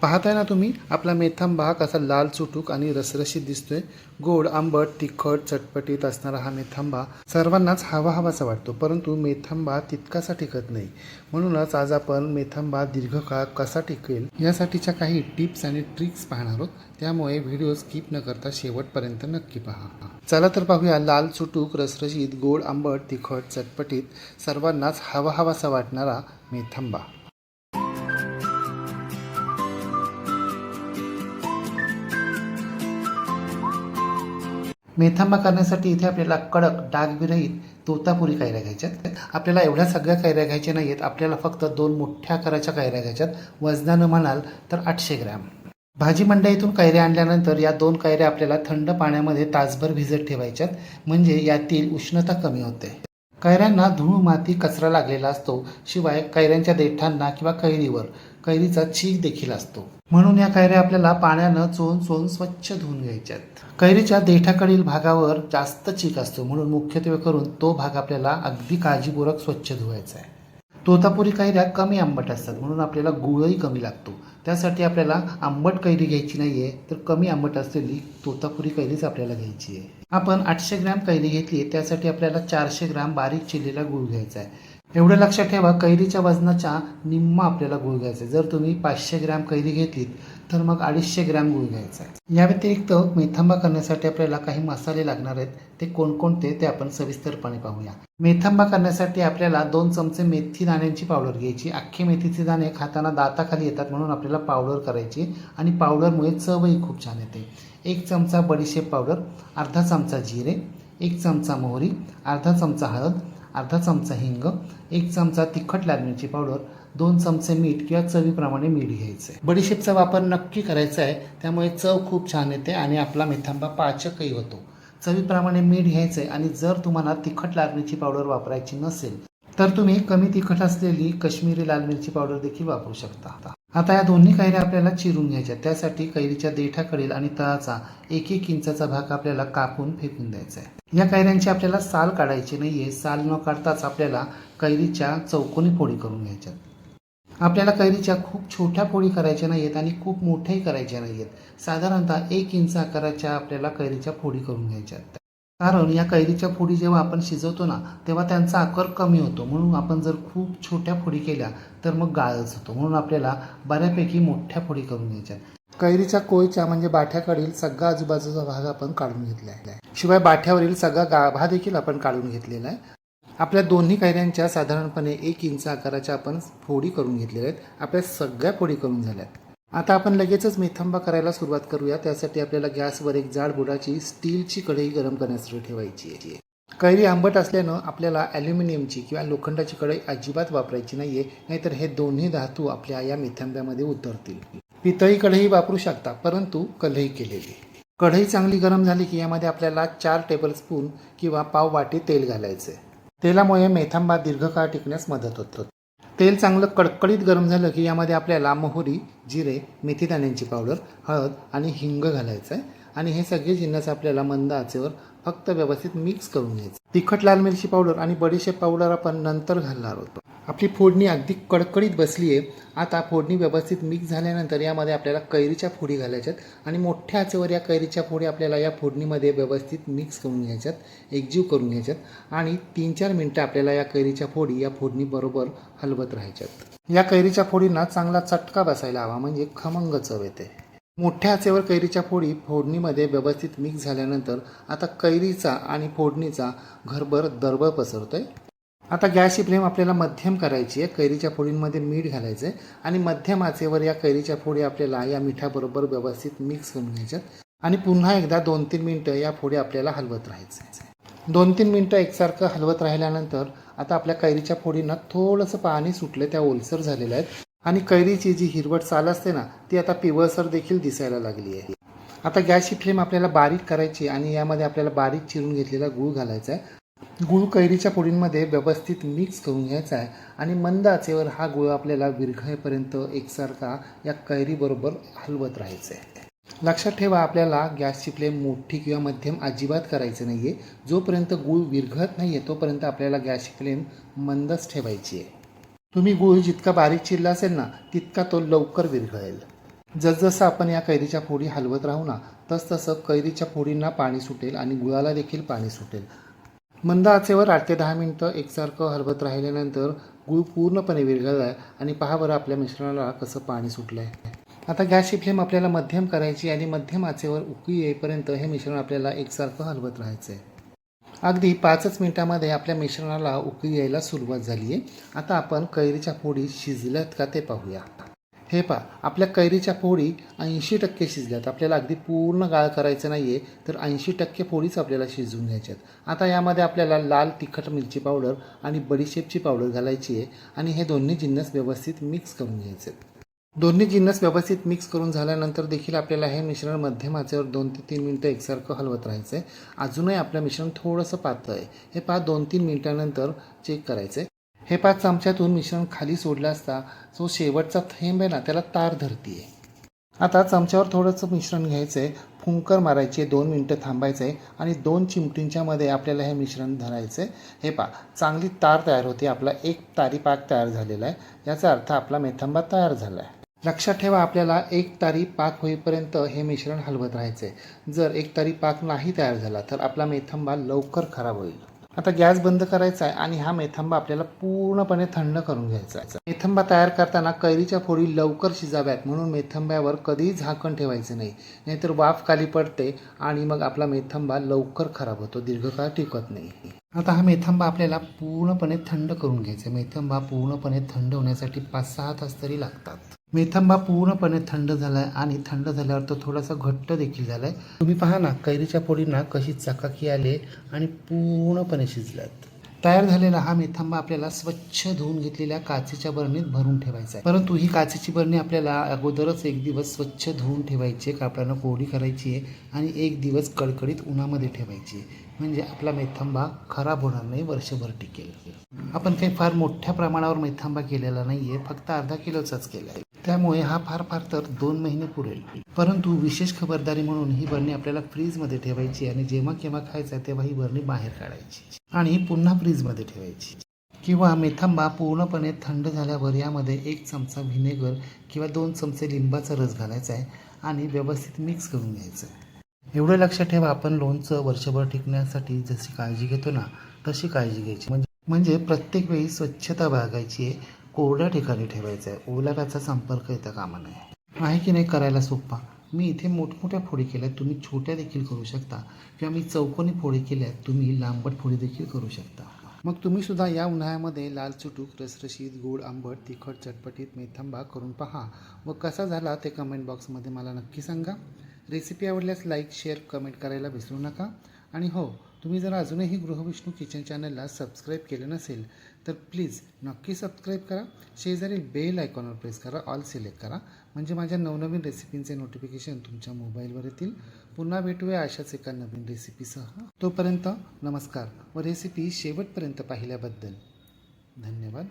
पाहताय ना तुम्ही आपला मेथांबा हा कसा लाल चुटूक आणि रसरशीत दिसतोय। गोड आंबट तिखट चटपटीत असणारा हा मेथांबा सर्वांनाच हवाहवासा वाटतो, परंतु मेथांबा तितकासा टिकत नाही। म्हणूनच आज आपण मेथांबा दीर्घकाळ कसा टिकेल यासाठीच्या काही टिप्स आणि ट्रिक्स पाहणार आहोत। त्यामुळे व्हिडिओ स्किप न करता शेवटपर्यंत नक्की पहा। चला तर पाहूया लाल चुटूक रसरशीत गोड आंबट तिखट चटपटीत सर्वांनाच हवाहवासा वाटणारा मेथांबा। मेथांबा करण्यासाठी इथे आपल्याला कडक डागविरहित तोतापुरी कैऱ्या घ्यायच्यात। आपल्याला एवढ्या सगळ्या कैऱ्या घ्यायच्या नाहीत, आपल्याला फक्त 2 मोठ्या आकाराच्या कैऱ्या घ्यायच्यात। वजनानं म्हणाल तर 800 ग्रॅम। भाजी मंडईतून कैऱ्या आणल्यानंतर या 2 कैऱ्या आपल्याला थंड पाण्यामध्ये तासभर भिजत ठेवायच्यात, म्हणजे यातील उष्णता कमी होते। कैऱ्यांना धूळ माती कचरा लागलेला असतो, शिवाय कैऱ्यांच्या देठांना किंवा कैरीवर कैरीचा चीक देखील असतो। म्हणून या कैऱ्या आपल्याला पाण्यानं चोळून स्वच्छ धुवून घ्यायच्यात। कैरीच्या देठाकडील भागावर जास्त चीक असतो, म्हणून मुख्यत्वे करून तो भाग आपल्याला अगदी काळजीपूर्वक स्वच्छ धुवायचा आहे। तोतापुरी कैऱ्या कमी आंबट असतात, म्हणून आपल्याला गुळही कमी लागतो। त्यासाठी आपल्याला आंबट कैरी घ्यायची नाहीये, तर कमी आंबट असलेली तोतापुरी कैरीच आपल्याला घ्यायची आहे। आपण 800 ग्रॅम कैरी घेतली, त्यासाठी आपल्याला 400 ग्रॅम बारीक चिरलेला गूळ घ्यायचा आहे। एवढं लक्षात ठेवा, कैरीच्या वजनाच्या निम्मा आपल्याला गूळ घ्यायचा आहे। जर तुम्ही 500 ग्रॅम कैरी घेतलीत तर मग 250 ग्रॅम गूळ घ्यायचा आहे। या व्यतिरिक्त मेथांबा करण्यासाठी आपल्याला काही मसाले लागणार आहेत, ते कोणकोणते ते आपण सविस्तरपणे पाहूया। मेथांबा करण्यासाठी आपल्याला 2 चमचे मेथी दाण्यांची पावडर घ्यायची। अख्खे मेथीचे दाणे खाताना दाताखाली येतात, म्हणून आपल्याला पावडर करायची आणि पावडरमुळे चवही खूप छान येते। 1 चमचा बडीशेप पावडर, अर्धा चमचा जिरे, 1 चमचा मोहरी, अर्धा चमचा हळद, अर्धा चमचा हिंग, 1 चमचा तिखट लाल मिरची पावडर, 2 चमचे मीठ किंवा चवीप्रमाणे मीठ घ्यायचं आहे। बडीशेपचा वापर नक्की करायचा आहे, त्यामुळे चव खूप छान येते आणि आपला मेथांबा पाचकही होतो। चवीप्रमाणे मीठ घ्यायचं आहे, आणि जर तुम्हाला तिखट लाल मिरची पावडर वापरायची नसेल तर तुम्ही कमी तिखट असलेली काश्मीरी लाल मिरची पावडर देखील वापरू शकता। आता या दोन्ही कैऱ्या आपल्याला चिरून घ्यायच्या। त्यासाठी कैरीच्या देठाकडील आणि तळाचा 1-1 इंचाचा भाग आपल्याला कापून फेकून द्यायचा आहे। या कैऱ्यांची आपल्याला साल काढायची नाहीये। साल न काढताच आपल्याला कैरीच्या चौकोनी फोडी करून घ्यायच्या। आपल्याला कैरीच्या खूप छोट्या फोडी करायच्या नाहीयेत आणि खूप मोठ्याही करायच्या नाहीयेत। साधारणतः 1 इंच आकाराच्या आपल्याला कैरीच्या फोडी करून घ्यायच्या। कारण या कैरीच्या फोडी जेव्हा आपण शिजवतो ना, तेव्हा त्यांचा आकार कमी होतो, म्हणून आपण जर खूप छोट्या फोडी केल्या तर मग गाळच होतो। म्हणून आपल्याला बऱ्यापैकी मोठ्या फोडी करून घ्यायच्या। कैरीच्या कोयच्या म्हणजे बाठ्याकडील सगळा आजूबाजूचा भाग आपण काढून घेतला आहे, शिवाय बाठ्यावरील सगळा गाभा देखील आपण काढून घेतलेला आहे। आपल्या दोन्ही कैऱ्यांच्या साधारणपणे 1 इंच आकाराच्या आपण फोडी करून घेतलेल्या आहेत। आपल्या सगळ्या फोडी करून झाल्यात। आता आपण लगेचच मेथांबा करायला सुरुवात करूया। त्यासाठी आपल्याला गॅसवर एक जाड बुडाची स्टीलची कढई गरम करण्यासाठी ठेवायची आहे। कैरी आंबट असल्यानं आपल्याला ॲल्युमिनियमची किंवा लोखंडाची कढई अजिबात वापरायची नाहीये, नाहीतर हे दोन्ही धातू आपल्या या मेथांब्यामध्ये उतरतील। पितळी कढई वापरू शकता, परंतु कढई केलेली। कढई चांगली गरम झाली की यामध्ये आपल्याला 4 टेबलस्पून किंवा पाव वाटी तेल घालायचे। तेलामुळे मेथांबा दीर्घकाळ टिकण्यास मदत होतं। तेल चांगलं कडकडीत गरम झालं की यामध्ये आपल्याला मोहरी, जिरे, मेथीदाण्यांची पावडर, हळद आणि हिंग घालायचं आहे, आणि हे सगळे जिन्नस आपल्याला मंद आचेवर फक्त व्यवस्थित मिक्स करून घ्यायचं। तिखट लाल मिरची पावडर आणि बडीशेप पावडर आपण नंतर घालणार आहोत। आपली फोडणी अगदी कडकडीत बसली आहे। आता फोडणी व्यवस्थित मिक्स झाल्यानंतर यामध्ये आपल्याला कैरीच्या फोडी घालायच्यात, आणि मोठ्या आचेवर या कैरीच्या फोडी आपल्याला या फोडणीमध्ये व्यवस्थित मिक्स करून घ्यायच्यात, एकजीव करून घ्यायच्यात, आणि 3-4 मिनिटं आपल्याला या कैरीच्या फोडी या फोडणीबरोबर हलवत राहायच्यात। या कैरीच्या फोडींना चांगला चटका बसायला हवा, म्हणजे खमंग चव येते। मोठ्या आचेवर कैरीच्या फोडी फोडणीमध्ये व्यवस्थित मिक्स झाल्यानंतर आता कैरीचा आणि फोडणीचा घरभर दरवळ पसरतोय। आता गॅसची फ्लेम आपल्याला मध्यम करायची आहे। कैरीच्या फोडींमध्ये मीठ घालायचं आहे, आणि मध्यम आचेवर या कैरीच्या फोडी आपल्याला या मिठाबरोबर व्यवस्थित मिक्स करून घ्यायच्यात, आणि पुन्हा एकदा 2-3 मिनिटं या फोडी आपल्याला हलवत राहायचं। 2-3 मिनिटं एकसारखं हलवत राहिल्यानंतर आता आपल्या कैरीच्या फोडींना थोडंसं पाणी सुटलं, त्या ओलसर झालेल्या आहेत, आणि कैरीची जी हिरवट साल असते ना, ती आता पिवळसर देखील दिसायला लागली आहे। आता गॅसची फ्लेम आपल्याला बारीक करायची, आणि यामध्ये आपल्याला बारीक चिरून घेतलेला गूळ घालायचा आहे। गूळ कैरीच्या फोडींमध्ये व्यवस्थित मिक्स करून घ्यायचा आहे, आणि मंद आचेवर हा गूळ आपल्याला विरघळेपर्यंत एकसारखा या कैरीबरोबर हलवत राहायचं आहे। लक्षात ठेवा, आपल्याला गॅसची फ्लेम मोठी किंवा मध्यम अजिबात करायचं नाही आहे। जोपर्यंत गूळ विरघळत नाही आहे तोपर्यंत आपल्याला गॅसची फ्लेम मंदच ठेवायची आहे। तुम्ही गूळ जितका बारीक चिरला असेल ना, तितका तो लवकर विरघळेल। जसजसं आपण या कैरीच्या फोडी हलवत राहू ना तसतसं कैरीच्या फोडींना पाणी सुटेल आणि गुळाला देखील पाणी सुटेल. मंद आचेवर 8 ते 10 मिनटं एकसारखं हलवत राहिल्यानंतर गूळ पूर्णपणे विरघळला आहे आणि पहा बरं आपल्या मिश्रणाला कसं पाणी सुटलं आहे. आता गॅसची फ्लेम आपल्याला मध्यम करायची आणि मध्यम आचेवर उकळी येईपर्यंत हे मिश्रण आपल्याला एकसारखं हलवत राहायचं आहे. अगदी 5च मिनिटामध्ये आपल्या मिश्रणाला उकळी यायला सुरुवात झाली आहे. आता आपण कैरीच्या फोडी शिजल्यात का ते पाहूया. हे पहा आपल्या कैरीच्या फोडी 80% शिजल्यात. आपल्याला अगदी पूर्ण गाळ करायचं नाही आहे, तर 80% फोडीच आपल्याला शिजवून घ्यायच्यात. आता यामध्ये आपल्याला लाल तिखट मिरची पावडर आणि बडीशेपची पावडर घालायची आहे आणि हे दोन्ही जिन्नस व्यवस्थित मिक्स करून घ्यायचे. दोन्ही जिन्नस व्यवस्थित मिक्स करून झाल्यानंतर देखील आपल्याला हे मिश्रण मध्यम आचेवर 2 ते 3 मिनटं एकसारखं हलवत राहायचं आहे. अजूनही आपलं मिश्रण थोडंसं पातळ आहे. हे पहा 2-3 मिनिटानंतर चेक करायचं आहे. हे 5 चमच्यातून मिश्रण खाली सोडलं असता जो शेवटचा थेंब आहे ना त्याला तार धरती आहे. आता चमच्यावर थोडंसं मिश्रण घ्यायचं आहे, फुंकर मारायची आहे, 2 मिनटं थांबायचं आहे आणि 2 चिमटींच्या मध्ये आपल्याला हे मिश्रण धरायचं आहे. हे पहा चांगली तार तयार होते. आपला एक तारी पाक तयार झालेला आहे. याचा अर्थ आपला मेथंबा तयार झाला आहे. लक्षात ठेवा आपल्याला एक तारी पाक होईपर्यंत हे मिश्रण हलवत राहायचं आहे. जर एक तारी पाक नाही तयार झाला तर आपला मेथंबा लवकर खराब होईल. आता गॅस बंद करायचा आहे आणि हा मेथंबा आपल्याला पूर्णपणे थंड करून घ्यायचा आहे. मेथंबा तयार करताना कैरीच्या फोडी लवकर शिजाव्यात म्हणून मेथंब्यावर कधीही झाकण ठेवायचे नाही, नाहीतर वाफ खाली पडते आणि मग आपला मेथंबा लवकर खराब होतो, दीर्घकाळ टिकत नाही. आता हा मेथंबा आपल्याला पूर्णपणे थंड करून घ्यायचा आहे. मेथंबा पूर्णपणे थंड होण्यासाठी 5-6 तास तरी लागतात. मेथंबा पूर्णपणे थंड झाला आहे आणि थंड झाल्यावर तो थोडासा घट्ट देखील झाला आहे. तुम्ही पहा ना कैरीच्या फोडींना कशी चकाकी आली आणि पूर्णपणे शिजल्यात. तयार झालेला हा मेथंबा आपल्याला स्वच्छ धुवून घेतलेल्या काचेच्या बरणीत भरून ठेवायचा आहे. परंतु ही काचेची बरणी आपल्याला अगोदरच एक दिवस स्वच्छ धुवून ठेवायची आहे, कापडानं कोरडी करायची आहे आणि एक दिवस कडकडीत उन्हामध्ये ठेवायची आहे. म्हणजे आपला मेथंबा खराब होणार नाही, वर्षभर टिकेल. आपण काही फार मोठ्या प्रमाणावर मेथंबा केलेला नाही आहे, फक्त अर्धा किलोचाच केला आहे. त्यामुळे हा फार तर 2 महिने पुरेल. परंतु विशेष खबरदारी म्हणून ही बरणी आपल्याला फ्रीजमध्ये ठेवायची आणि जेव्हा केव्हा खायचं आहे तेव्हा ही बरणी बाहेर काढायची आणि पुन्हा फ्रीजमध्ये ठेवायची. किंवा मेथंबा पूर्णपणे थंड झाल्यावर यामध्ये 1 चमचा व्हिनेगर किंवा 2 चमचे लिंबाचा रस घालायचा आहे आणि व्यवस्थित मिक्स करून घ्यायचं आहे. एवढं लक्षात ठेवा आपण लोणचं वर्षभर टिकण्यासाठी जशी काळजी घेतो ना तशी काळजी घ्यायची. म्हणजे प्रत्येक वेळी स्वच्छता बाळगायची आहे, कोरड्या ठिकाणी ठेवायचं आहे, ओल्या त्याचा संपर्क येता कामा नये. आहे की नाही करायला सोपा. मी इथे मोठमोठ्या फोडी केल्यात, तुम्ही छोट्या देखील करू शकता किंवा मी चौकोनी फोडी केल्यात, तुम्ही लांबट फोडी देखील करू शकता. मग तुम्ही सुद्धा या उन्हाळ्यामध्ये लाल चुटूक, रसरशीत, गोड, आंबट, तिखट, चटपटीत मेथंबा करून पहा व कसा झाला ते कमेंट बॉक्समध्ये मला नक्की सांगा. रेसिपी आवडल्यास लाईक, शेअर, कमेंट करायला विसरू नका. आणि हो, तुम्ही जर अजूनही गृहविष्णू किचन चॅनलला सबस्क्राईब केलं नसेल तर प्लीज नक्की सबस्क्राईब करा. शेजारील बेल आयकॉनवर प्रेस करा, ऑल सिलेक्ट करा, म्हणजे माझ्या नवनवीन रेसिपींचे नोटिफिकेशन तुमच्या मोबाईलवर येतील. पुन्हा भेटूया अशाच एका नवीन रेसिपीसह. तोपर्यंत नमस्कार व रेसिपी शेवटपर्यंत पाहिल्याबद्दल धन्यवाद.